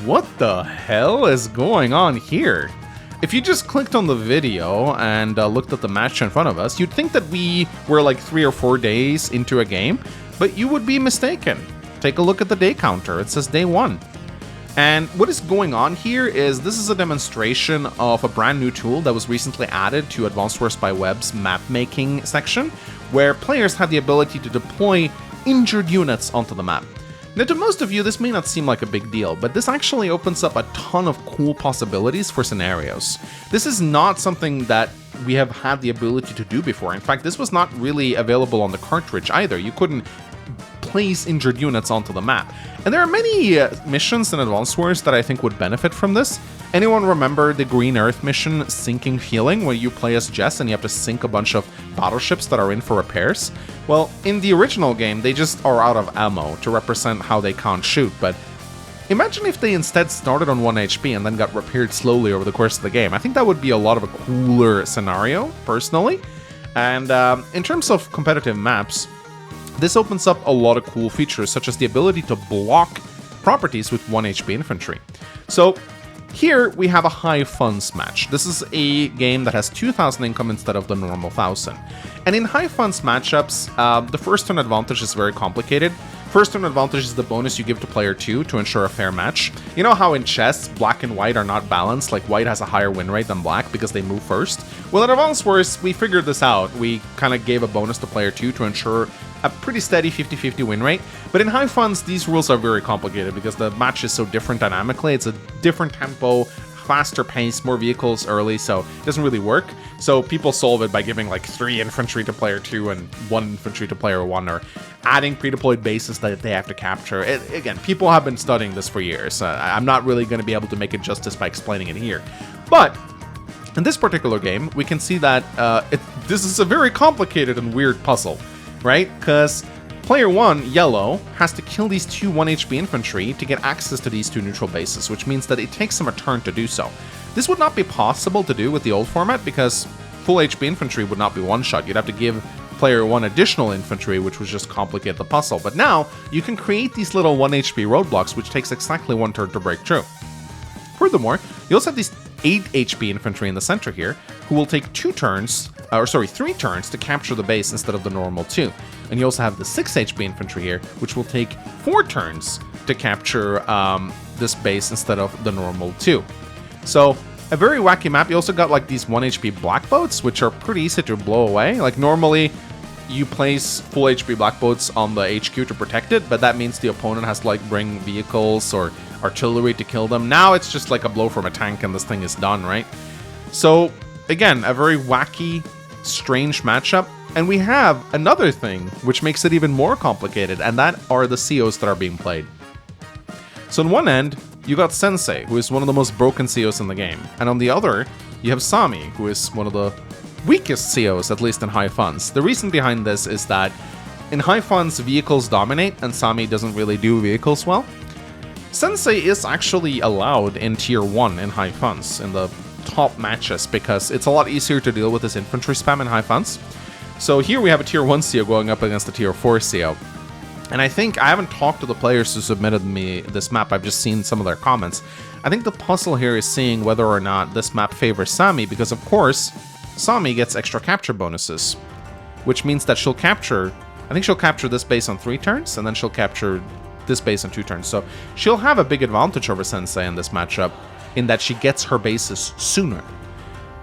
What the hell is going on here? If you just clicked on the video and looked at the match in front of us, you'd think that we were like 3 or 4 days into a game, but you would be mistaken. Take a look at the day counter. It says day 1. And what is going on here is this is a demonstration of a brand new tool that was recently added to Advanced Wars by Web's map making section, where players had the ability to deploy injured units onto the map. Now, to most of you, this may not seem like a big deal, but this actually opens up a ton of cool possibilities for scenarios. This is not something that we have had the ability to do before. In fact, this was not really available on the cartridge either. You couldn't place injured units onto the map. And there are many missions in Advanced Wars that I think would benefit from this. Anyone remember the Green Earth mission, Sinking Feeling, where you play as Jess and you have to sink a bunch of battleships that are in for repairs? Well, in the original game, they just are out of ammo to represent how they can't shoot, but imagine if they instead started on 1 HP and then got repaired slowly over the course of the game. I think that would be a lot of a cooler scenario, personally. And in terms of competitive maps, this opens up a lot of cool features, such as the ability to block properties with 1 HP infantry. So here we have a high funds match. This is a game that has 2,000 income instead of the normal 1,000. And in high funds matchups, the first turn advantage is very complicated. First turn advantage is the bonus you give to player 2 to ensure a fair match. You know how in chess, black and white are not balanced, like white has a higher win rate than black because they move first? Well, in Advanced Wars, we figured this out. We kind of gave a bonus to player 2 to ensure a pretty steady 50-50 win rate. But in high funds, these rules are very complicated because the match is so different dynamically. It's a different tempo, faster pace, more vehicles early, so it doesn't really work. So people solve it by giving like 3 infantry to player 2 and 1 infantry to player 1, or adding pre-deployed bases that they have to capture. Again, people have been studying this for years. I'm not really going to be able to make it justice by explaining it here. But in this particular game, we can see that this is a very complicated and weird puzzle, right? Because player 1, yellow, has to kill these 2 1 HP infantry to get access to these 2 neutral bases, which means that it takes him a turn to do so. This would not be possible to do with the old format because full HP infantry would not be one-shot. You'd have to give player 1 additional infantry, which would just complicate the puzzle. But now, you can create these little 1 HP roadblocks, which takes exactly 1 turn to break through. Furthermore, you also have these 8 HP infantry in the center here, who will take 3 turns to capture the base instead of the normal 2. And you also have the 6 HP infantry here, which will take 4 turns to capture this base instead of the normal 2. So, a very wacky map. You also got like these 1 HP black boats, which are pretty easy to blow away. Like normally, you place full HP black boats on the HQ to protect it, but that means the opponent has to like bring vehicles or artillery to kill them. Now it's just like a blow from a tank and this thing is done, right? So, again, a very wacky, strange matchup. And we have another thing which makes it even more complicated, and that are the COs that are being played. So on one end, you got Sensei, who is one of the most broken COs in the game. And on the other, you have Sami, who is one of the weakest COs, at least in high funds. The reason behind this is that in high funds, vehicles dominate, and Sami doesn't really do vehicles well. Sensei is actually allowed in tier 1 in high funds, in the top matches, because it's a lot easier to deal with this infantry spam in high funds. So here we have a tier 1 CO going up against a tier 4 CO. And I haven't talked to the players who submitted me this map, I've just seen some of their comments. I think the puzzle here is seeing whether or not this map favors Sami, because of course, Sami gets extra capture bonuses, which means that she'll capture this base on 3 turns, and then she'll capture this base on 2 turns. So she'll have a big advantage over Sensei in this matchup, in that she gets her bases sooner.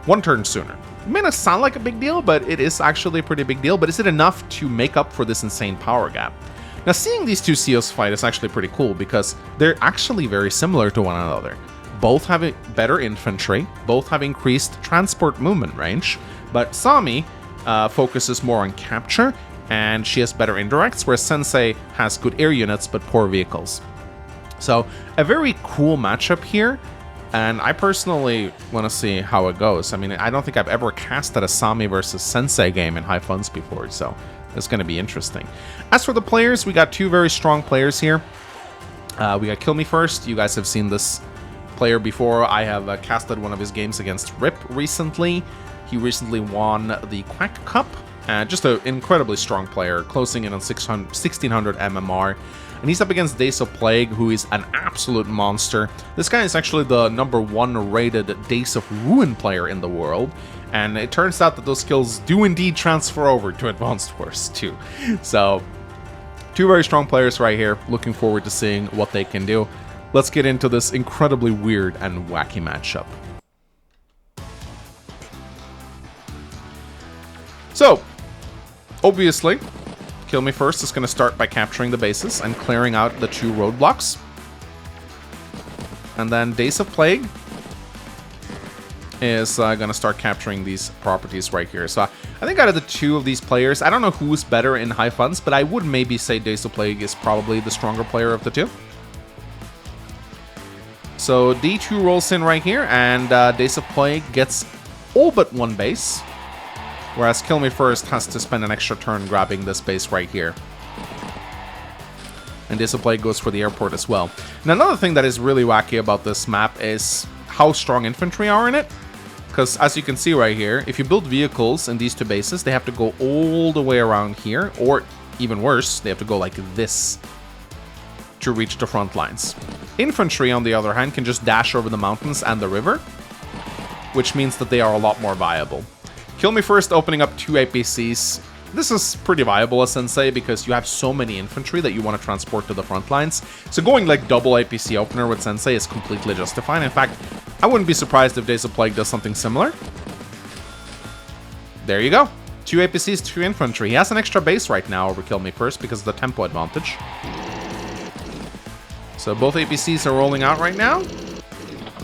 1 turn sooner. It may not sound like a big deal, but it is actually a pretty big deal. But is it enough to make up for this insane power gap? Now, seeing these 2 COs fight is actually pretty cool because they're actually very similar to one another. Both have better infantry, both have increased transport movement range, but Sami focuses more on capture, and she has better indirects, whereas Sensei has good air units but poor vehicles. So, a very cool matchup here, and I personally want to see how it goes. I mean, I don't think I've ever casted a Sami versus Sensei game in high funds before, so it's going to be interesting. As for the players, we got 2 very strong players here. We got Kill Me First. You guys have seen this player before. I have casted one of his games against Rip recently. He recently won the Quack Cup Just an incredibly strong player, closing in on 1600 MMR. And he's up against Days of Plague, who is an absolute monster. This guy is actually the #1 rated Days of Ruin player in the world. And it turns out that those skills do indeed transfer over to Advanced Wars too. So, two very strong players right here. Looking forward to seeing what they can do. Let's get into this incredibly weird and wacky matchup. So, obviously, Kill Me First is going to start by capturing the bases and clearing out the 2 roadblocks. And then Days of Plague is going to start capturing these properties right here. So I think out of the 2 of these players, I don't know who's better in high funds, but I would maybe say Days of Plague is probably the stronger player of the 2. So D2 rolls in right here, and Days of Plague gets all but 1 base. Whereas Kill Me First has to spend an extra turn grabbing this base right here. And Days of Plague goes for the airport as well. And another thing that is really wacky about this map is how strong infantry are in it. Because as you can see right here, if you build vehicles in these 2 bases, they have to go all the way around here. Or even worse, they have to go like this to reach the front lines. Infantry, on the other hand, can just dash over the mountains and the river, which means that they are a lot more viable. Kill Me First opening up 2 APCs. This is pretty viable as Sensei because you have so many infantry that you want to transport to the front lines. So going like double APC opener with Sensei is completely justified. In fact, I wouldn't be surprised if Days of Plague does something similar. There you go. 2 APCs, 2 infantry. He has an extra base right now over Kill Me First because of the tempo advantage. So both APCs are rolling out right now.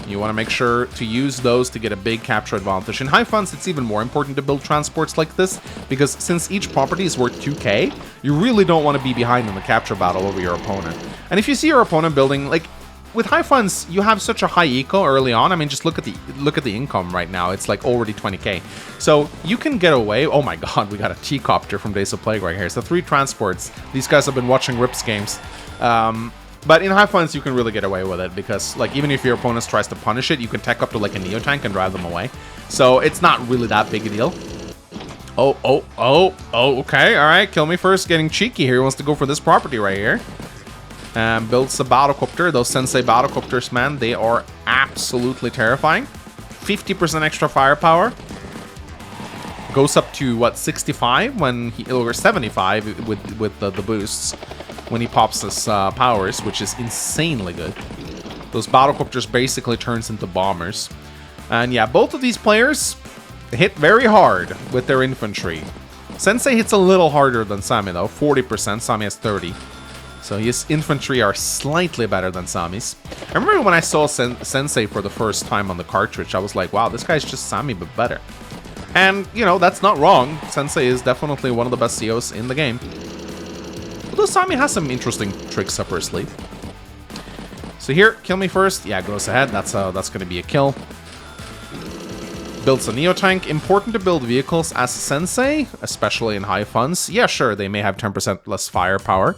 You want to make sure to use those to get a big capture advantage. In high funds, it's even more important to build transports like this, because since each property is worth 2k, you really don't want to be behind in the capture battle over your opponent. And if you see your opponent building, like, with high funds, you have such a high eco early on. I mean, just look at the income right now. It's like already 20k. So you can get away. Oh my god, we got a T-copter from Days of Plague right here. So 3 transports. These guys have been watching Rips games. But in high funds, you can really get away with it because, like, even if your opponent tries to punish it, you can tech up to, like, a Neo Tank and drive them away. So it's not really that big a deal. Okay, alright. Kill Me First getting cheeky here. He wants to go for this property right here. Builds a battlecopter. Those Sensei battlecopters, man, they are absolutely terrifying. 50% extra firepower. Goes up to, what, 65 when he, or 75 with the boosts when he pops his powers, which is insanely good. Those battlecopters basically turns into bombers. And yeah, both of these players hit very hard with their infantry. Sensei hits a little harder than Sami though, 40%. Sami has 30. So his infantry are slightly better than Sami's. I remember when I saw Sensei for the first time on the cartridge, I was like, wow, this guy's just Sami but better. And, you know, that's not wrong. Sensei is definitely one of the best COs in the game. Although Sami has some interesting tricks up her sleeve. So here, Kill Me First. Yeah, goes ahead. That's going to be a kill. Builds a Neo Tank. Important to build vehicles as Sensei, especially in high funds. Yeah, sure, they may have 10% less firepower,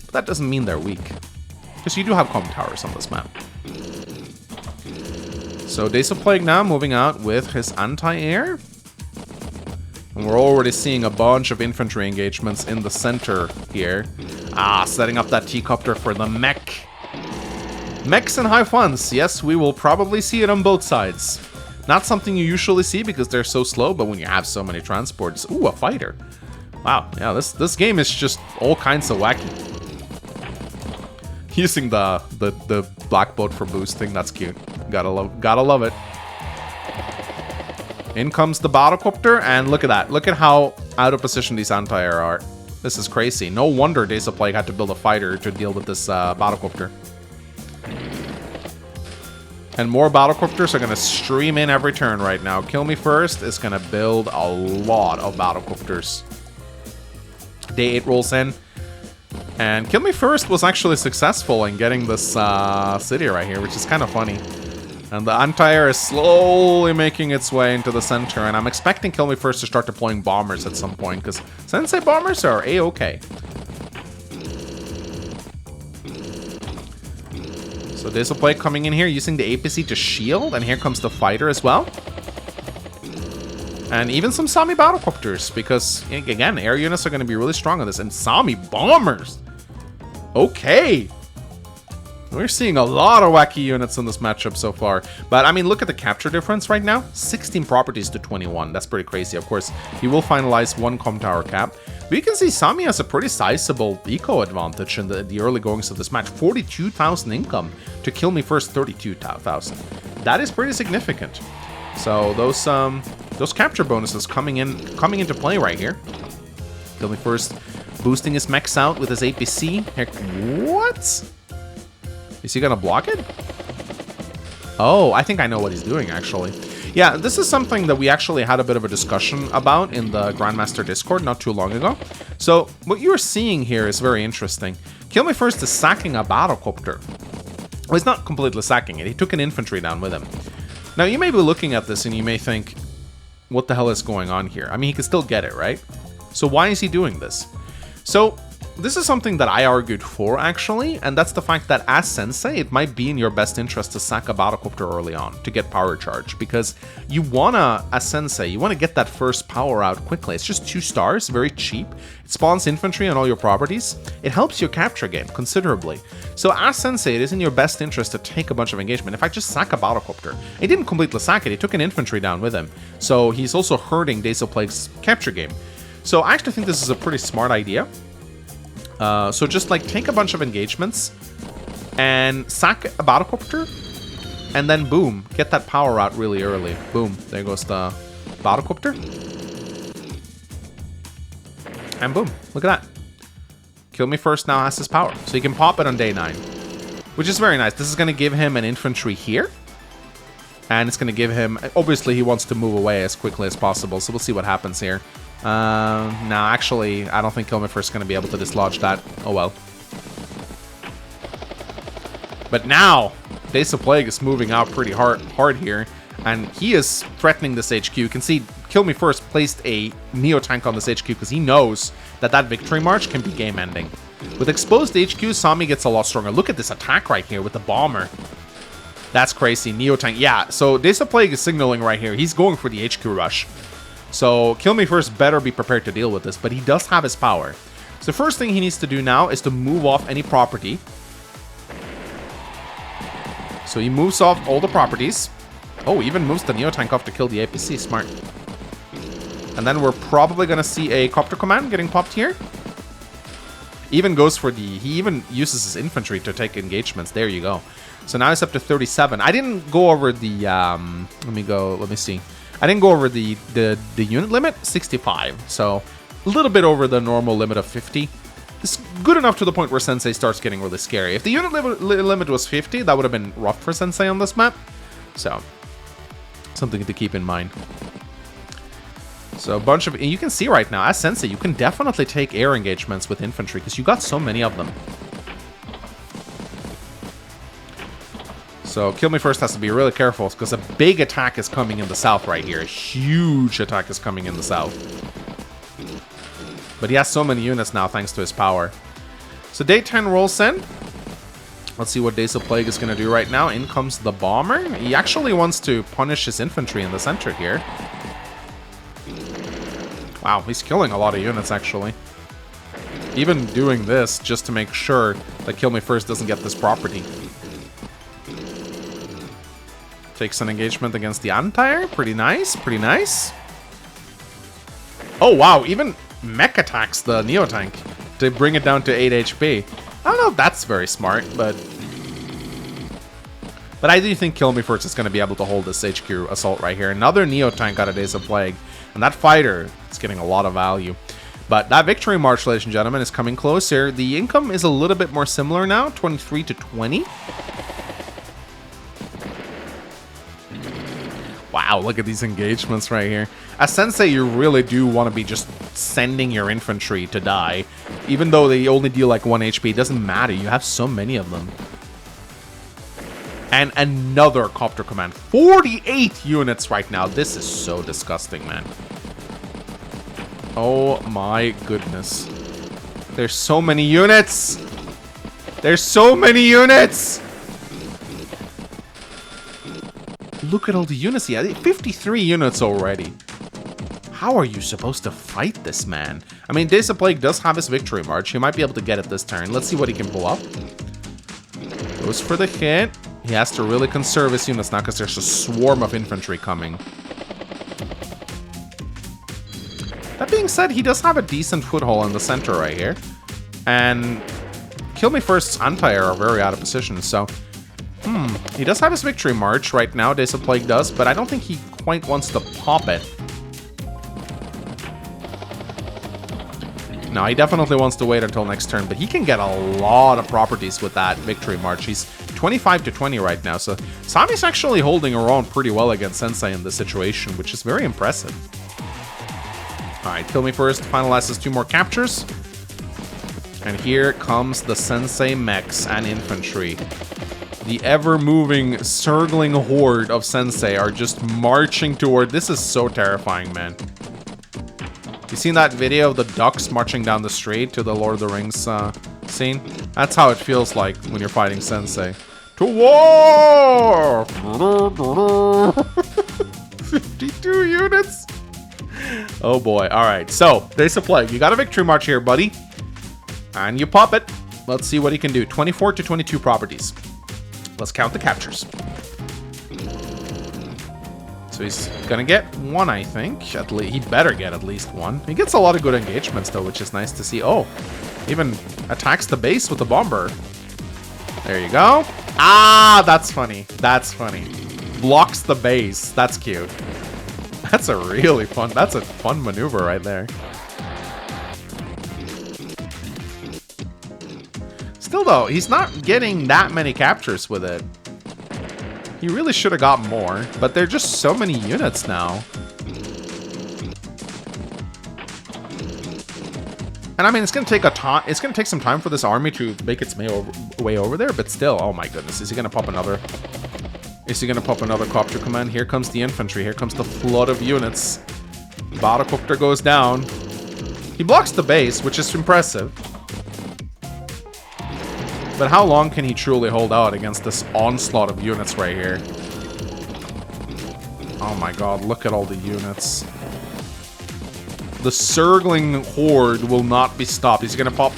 but that doesn't mean they're weak. Because you do have comm towers on this map. So Days of Plague now moving out with his anti-air. And we're already seeing a bunch of infantry engagements in the center here. Setting up that T-copter for the mech. Mechs and high funds. Yes, we will probably see it on both sides. Not something you usually see because they're so slow, but when you have so many transports... Ooh, a fighter. Wow, yeah, this game is just all kinds of wacky. Using the black boat for boosting, that's cute. Gotta love it. In comes the battlecopter, and look at that. Look at how out of position these anti-air are. This is crazy. No wonder Days of Plague had to build a fighter to deal with this battlecopter. And more battlecopters are going to stream in every turn right now. Kill Me First is going to build a lot of battlecopters. Day 8 rolls in. And Kill Me First was actually successful in getting this city right here, which is kind of funny. And the anti-air is slowly making its way into the center, and I'm expecting Kill Me First to start deploying bombers at some point, because Sensei bombers are A-okay. So Days of Plague coming in here, using the APC to shield, and here comes the fighter as well. And even some Sami battlecopters, because, again, air units are going to be really strong on this. And Sami bombers! Okay! We're seeing a lot of wacky units in this matchup so far. But, I mean, look at the capture difference right now. 16 properties to 21. That's pretty crazy. Of course, he will finalize one com tower cap. But you can see Sami has a pretty sizable eco advantage in the early goings of this match. 42,000 income to kill me first 32,000. That is pretty significant. So those capture bonuses coming into play right here. Kill me first, boosting his mechs out with his APC. Heck, what? Is he gonna block it? Oh, I think I know what he's doing, actually. Yeah, this is something that we actually had a bit of a discussion about in the Grandmaster Discord not too long ago. So, what you're seeing here is very interesting. Kill Me First is sacking a battlecopter. Well, he's not completely sacking it. He took an infantry down with him. Now, you may be looking at this and you may think, what the hell is going on here? I mean, he can still get it, right? So why is he doing this? So, this is something that I argued for, actually, and that's the fact that as Sensei, it might be in your best interest to sack a battlecopter early on to get power charge, because you wanna, as Sensei, you wanna get that first power out quickly. It's just 2 stars, very cheap. It spawns infantry on all your properties. It helps your capture game considerably. So as Sensei, it is in your best interest to take a bunch of engagement. In fact, just sack a battlecopter. He didn't completely sack it, he took an infantry down with him. So he's also hurting Days of Plague's capture game. So I actually think this is a pretty smart idea. So just like take a bunch of engagements and sack a battlecopter, and then boom, get that power out really early. Boom, there goes the battlecopter. And boom, look at that. Kill Me First now has his power, so he can pop it on day 9, which is very nice. This is going to give him an infantry here, and it's going to give him, obviously he wants to move away as quickly as possible, so we'll see what happens here. No, actually, I don't think Kill Me First is going to be able to dislodge that. Oh well. But now, Days of Plague is moving out pretty hard here, and he is threatening this HQ. You can see Kill Me First placed a Neo tank on this HQ because he knows that that victory march can be game-ending. With exposed HQ, Sami gets a lot stronger. Look at this attack right here with the bomber. That's crazy. Neo tank. Yeah, so Days of Plague is signaling right here. He's going for the HQ rush. So Kill Me First better be prepared to deal with this, but he does have his power. So the first thing he needs to do now is to move off any property. So he moves off all the properties. Oh, even moves the Neo tank off to kill the APC. Smart. And then we're probably going to see a copter command getting popped here. Even goes for the... He even uses his infantry to take engagements. There you go. So now it's up to 37. I didn't go over the... Let me see. I didn't go over the unit limit, 65. So a little bit over the normal limit of 50. It's good enough to the point where Sensei starts getting really scary. If the unit limit was 50, that would have been rough for Sensei on this map. So, something to keep in mind. So a bunch of... You can see right now, as Sensei, you can definitely take air engagements with infantry because you got so many of them. So Kill Me First has to be really careful because a big attack is coming in the south right here. A huge attack is coming in the south. But he has so many units now thanks to his power. So day 10 rolls in. Let's see what Days of Plague is going to do right now. In comes the bomber. He actually wants to punish his infantry in the center here. Wow, he's killing a lot of units actually. Even doing this just to make sure that Kill Me First doesn't get this property. Takes an engagement against the Anti-Air. Pretty nice, pretty nice. Oh wow, even mech attacks the Neo tank to bring it down to 8 HP. I don't know if that's very smart, but I do think Kill Me First is going to be able to hold this HQ assault right here. Another Neo tank out of Days of Plague, and that fighter is getting a lot of value. But that victory march, ladies and gentlemen, is coming closer. The income is a little bit more similar now, 23 to 20. Wow, look at these engagements right here. As Sensei, you really do want to be just sending your infantry to die. Even though they only deal like 1 HP, it doesn't matter. You have so many of them. And another copter command. 48 units right now. This is so disgusting, man. Oh my goodness. There's so many units. There's so many units. Look at all the units here. 53 units already. How are you supposed to fight this man? I mean, Days of Plague does have his victory march. He might be able to get it this turn. Let's see what he can pull up. Goes for the hit. He has to really conserve his units now because there's a swarm of infantry coming. That being said, he does have a decent foothold in the center right here. And Kill Me First's anti-air are very out of position, so... he does have his victory march right now, Days of Plague does, but I don't think he quite wants to pop it. No, he definitely wants to wait until next turn, but he can get a lot of properties with that victory march. He's 25 to 20 right now, so Sami's actually holding her own pretty well against Sensei in this situation, which is very impressive. Alright, Kill Me First finalizes 2 more captures. And here comes the Sensei mechs and infantry. The ever-moving, circling horde of Sensei are just marching toward... This is so terrifying, man. You seen that video of the ducks marching down the street to the Lord of the Rings scene? That's how it feels like when you're fighting Sensei. To war! 52 units! Oh boy, alright. So, Days of Plague, you got a victory march here, buddy. And you pop it. Let's see what he can do. 24 to 22 properties. Let's count the captures. So he's gonna get 1, I think. At least he better get at least 1. He gets a lot of good engagements though, which is nice to see. Oh, even attacks the base with the bomber. There you go. Ah, that's funny. That's funny. Blocks the base. That's cute. That's a really fun. That's a fun maneuver right there. Still though, he's not getting that many captures with it. He really should have got more, but there are just so many units now. And I mean, it's gonna take some time for this army to make its way over there, but still, oh my goodness, is he gonna pop another? Is he gonna pop another copter command? Here comes the infantry. Here comes the flood of units. Battlecopter goes down. He blocks the base, which is impressive. But how long can he truly hold out against this onslaught of units right here? Oh my god, look at all the units. The circling horde will not be stopped. Is he gonna pop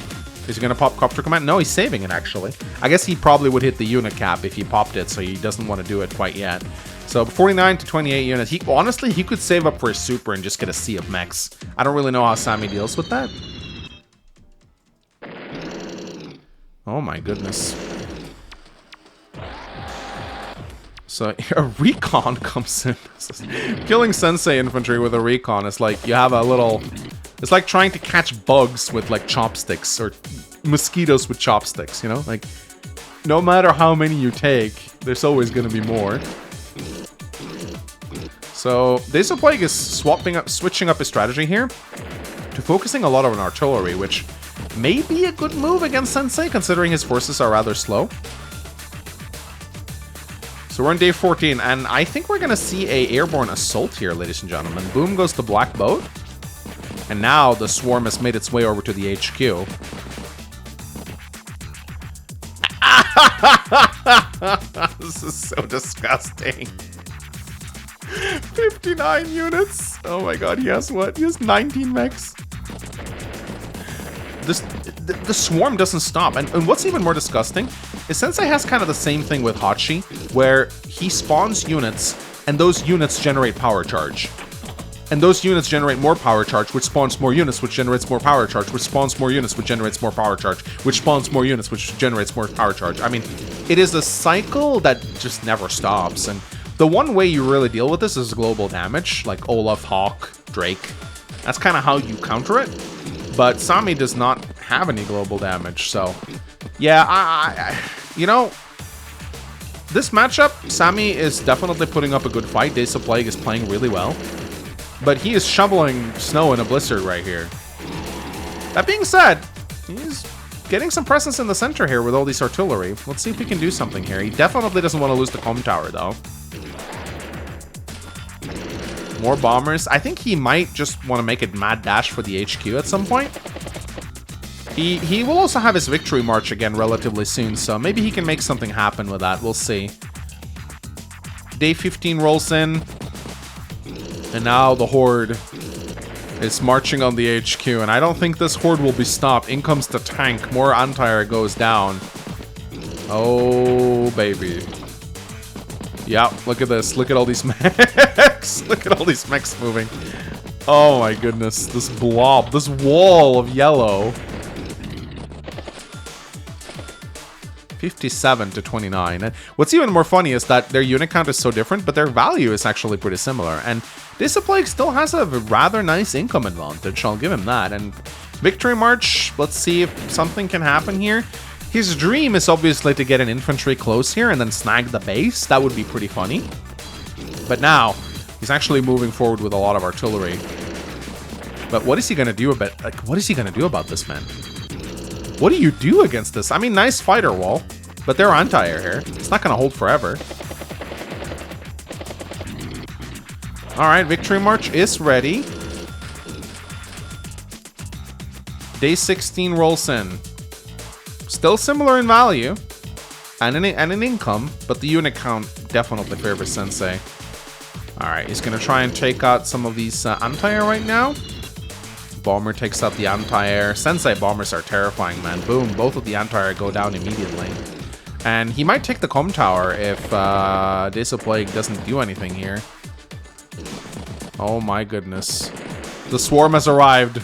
copter command? No, he's saving it actually. I guess he probably would hit the unit cap if he popped it, so he doesn't want to do it quite yet. So 49 to 28 units. Honestly, he could save up for his super and just get a sea of mechs. I don't really know how Sami deals with that. Oh my goodness. So a recon comes in. Killing Sensei infantry with a recon is like you have a little... It's like trying to catch bugs with like chopsticks or mosquitoes with chopsticks, you know? Like, no matter how many you take, there's always going to be more. So Days of Plague is switching up his strategy here to focusing a lot on artillery, which may be a good move against Sensei, considering his forces are rather slow. So we're on day 14, and I think we're going to see a airborne assault here, ladies and gentlemen. Boom goes the Black Boat. And now the swarm has made its way over to the HQ. This is so disgusting. 59 units. Oh my god, he has what? He has 19 mechs. The swarm doesn't stop. And what's even more disgusting is Sensei has kind of the same thing with Hachi, where he spawns units, and those units generate power charge. And those units generate more power charge, which spawns more units, which generates more power charge, which spawns more units, which generates more power charge, which spawns more units, which generates more power charge. I mean, it is a cycle that just never stops. And the one way you really deal with this is global damage, like Olaf, Hawk, Drake. That's kind of how you counter it. But Sami does not have any global damage, so... Yeah, you know... This matchup, Sami is definitely putting up a good fight. Days of Plague is playing really well. But he is shoveling snow in a blizzard right here. That being said, he's getting some presence in the center here with all these artillery. Let's see if he can do something here. He definitely doesn't want to lose the comm tower, though. More bombers. I think he might just want to make it mad dash for the HQ at some point. He will also have his victory march again relatively soon, so maybe he can make something happen with that. We'll see. Day 15 rolls in. And now the horde is marching on the HQ, and I don't think this horde will be stopped. In comes the tank. More anti-air goes down. Oh, baby. Yeah, look at this. Look at all these mechs. Look at all these mechs moving. Oh my goodness. This blob, this wall of yellow. 57 to 29. And what's even more funny is that their unit count is so different, but their value is actually pretty similar. And Disciplague still has a rather nice income advantage, I'll give him that. And Victory March, let's see if something can happen here. His dream is obviously to get an infantry close here and then snag the base. That would be pretty funny. But now, he's actually moving forward with a lot of artillery. But what is he going to do about, like, what is he going to do about this, man? What do you do against this? I mean, nice fighter wall, but they're anti-air here. It's not going to hold forever. All right, Victory March is ready. Day 16 rolls in. Still similar in value and in income, but the unit count definitely favors Sensei. All right, he's going to try and take out some of these anti-air right now. Bomber takes out the anti-air. Sensei bombers are terrifying, man. Boom, both of the anti-air go down immediately. And he might take the com tower if Disciplague doesn't do anything here. Oh my goodness. The swarm has arrived.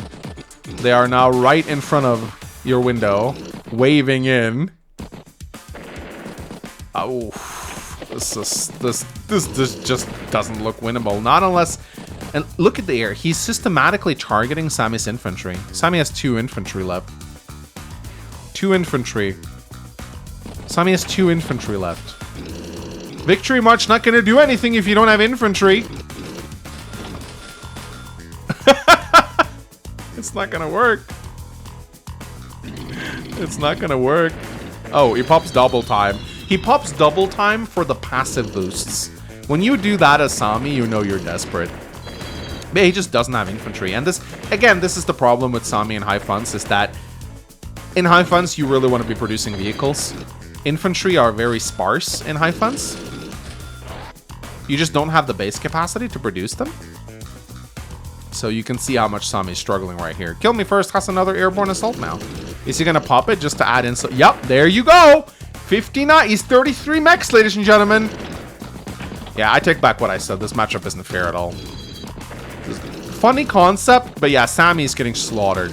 They are now right in front of your window, waving in. Oh, this just doesn't look winnable. Not unless... And look at the air. He's systematically targeting Sammy's infantry. Sammy has 2 infantry left. 2 infantry. Sammy has 2 infantry left. Victory March not going to do anything if you don't have infantry. It's not going to work. It's not going to work. Oh, he pops double time. He pops double time for the passive boosts. When you do that as Sami, you know you're desperate. But he just doesn't have infantry. And this, again, this is the problem with Sami and High Funds, is that in High Funds, you really want to be producing vehicles. Infantry are very sparse in High Funds. You just don't have the base capacity to produce them. So you can see how much Sami is struggling right here. Kill Me First has another airborne assault now. Is he going to pop it just to add in? Yep, there you go. 59. He's 33 mechs, ladies and gentlemen. Yeah, I take back what I said. This matchup isn't fair at all. Funny concept, but yeah, Sammy's getting slaughtered.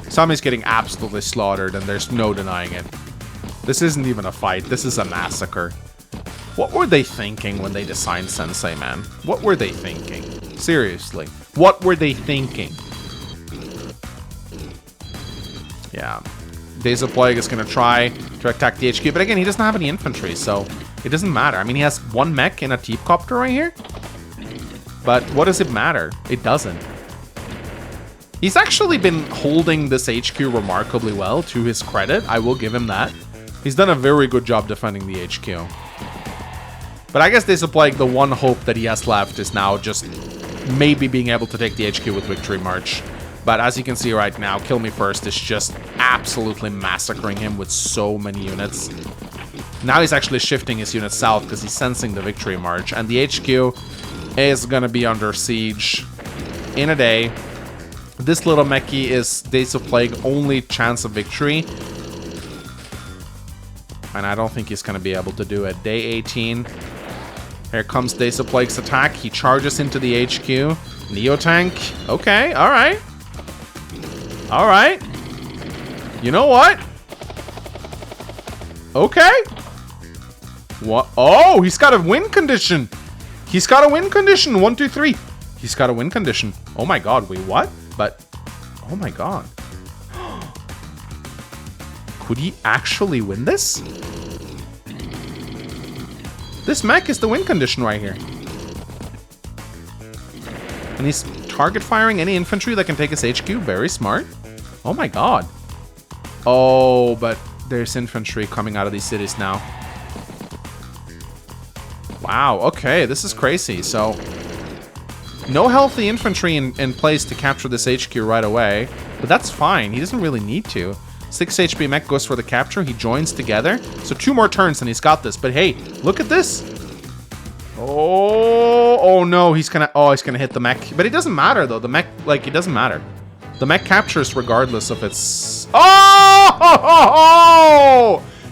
Sammy's getting absolutely slaughtered, and there's no denying it. This isn't even a fight. This is a massacre. What were they thinking when they designed Sensei, man? What were they thinking? Seriously. What were they thinking? Yeah. Days of Plague is going to try to attack the HQ, but again, he doesn't have any infantry, so it doesn't matter. I mean, he has 1 mech in a Teepcopter right here. But what does it matter? It doesn't. He's actually been holding this HQ remarkably well, to his credit. I will give him that. He's done a very good job defending the HQ. But I guess Days of Plague, the one hope that he has left is now just maybe being able to take the HQ with Victory March. But as you can see right now, Kill Me First is just absolutely massacring him with so many units. Now he's actually shifting his units south because he's sensing the Victory March. And the HQ is going to be under siege in a day. This little mechie is Days of Plague only chance of victory. And I don't think he's going to be able to do it. Day 18. Here comes Days of Plague's attack. He charges into the HQ. Neo Tank. Okay, alright. Alright. You know what? Okay. What? Oh, he's got a win condition. He's got a win condition. 1, 2, 3. He's got a win condition. Oh my god, wait, what? But, oh my god. Could he actually win this? This mech is the win condition right here. And he's target firing any infantry that can take his HQ. Very smart. Oh my god. Oh, but there's infantry coming out of these cities now. Wow, okay, this is crazy. So, no healthy infantry in place to capture this HQ right away. But that's fine, he doesn't really need to. 6 HP mech goes for the capture, he joins together. So 2 more turns and he's got this. But hey, look at this. Oh, Oh no, he's gonna hit the mech. But it doesn't matter though. The mech, like, it doesn't matter. The mech captures regardless of its... Oh!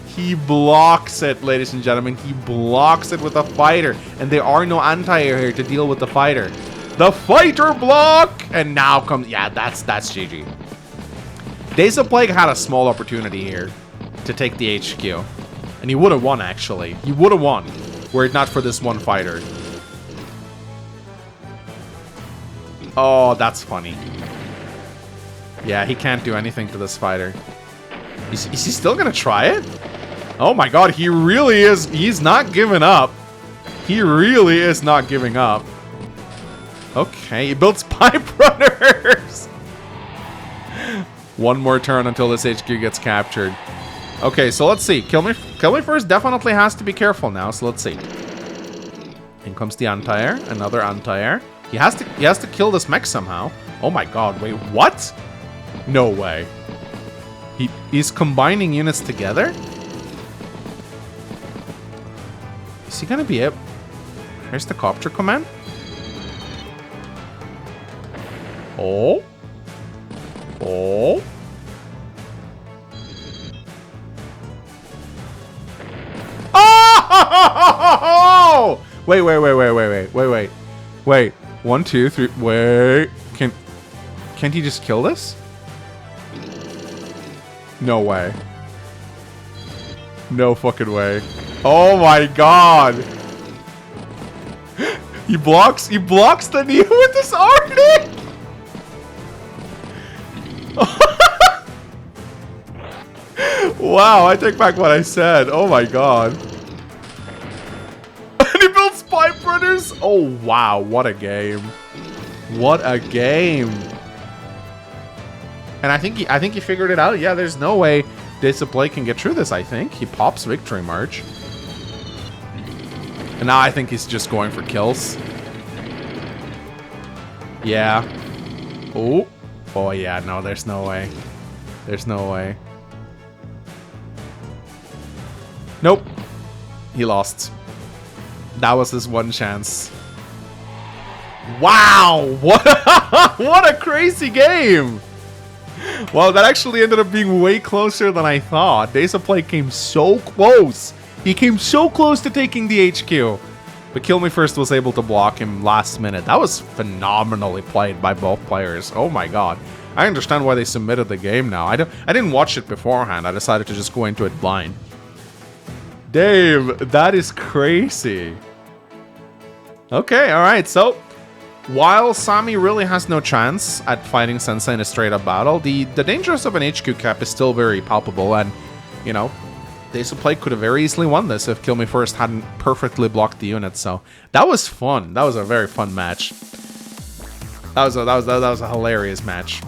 He blocks it, ladies and gentlemen. He blocks it with a fighter. And there are no anti-air here to deal with the fighter. The fighter block! And now comes... Yeah, that's GG. Days of Plague had a small opportunity here to take the HQ. And he would have won, actually. He would have won, were it not for this one fighter. Oh, that's funny. Yeah, he can't do anything to this fighter. Is he still gonna try it? Oh my god, he really is. He's not giving up. He really is not giving up. Okay, he builds pipe runners. One more turn until this HQ gets captured. Okay, so let's see. Kill Me First definitely has to be careful now, so let's see. In comes the anti-air, another anti-air. He has to kill this mech somehow. Oh my god, wait, what? No way. He's combining units together? Is he gonna be able... Here's the copter command. Oh. Oh. Oh! Wait. Wait. 1, 2, 3. Wait. Can't he just kill this? No way. No fucking way. Oh my god. He blocks the Neo with this army. Wow, I take back what I said. Oh my god. And he builds pipe runners. Oh wow, what a game. What a game. And I think he figured it out. Yeah, there's no way Days of Plague can get through this, I think. He pops Victory March. And now I think he's just going for kills. Yeah. Oh. Oh yeah, no, there's no way. There's no way. Nope. He lost. That was his one chance. Wow! What a crazy game! Well, that actually ended up being way closer than I thought. Days of Plague came so close. He came so close to taking the HQ. But Kill Me First was able to block him last minute. That was phenomenally played by both players. Oh my god. I understand why they submitted the game now. I didn't watch it beforehand. I decided to just go into it blind. Dave, that is crazy. Okay, alright, so while Sami really has no chance at fighting Sensei in a straight-up battle, the dangers of an HQ cap is still very palpable, and, you know, Days of Plague could have very easily won this if Kill Me First hadn't perfectly blocked the unit, so that was fun. That was a very fun match. That was a hilarious match.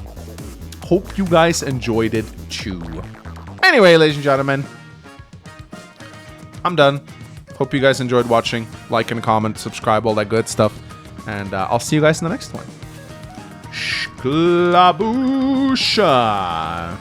Hope you guys enjoyed it too. Anyway, ladies and gentlemen, I'm done. Hope you guys enjoyed watching. Like and comment, subscribe, all that good stuff. And I'll see you guys in the next one. Shklaboosha!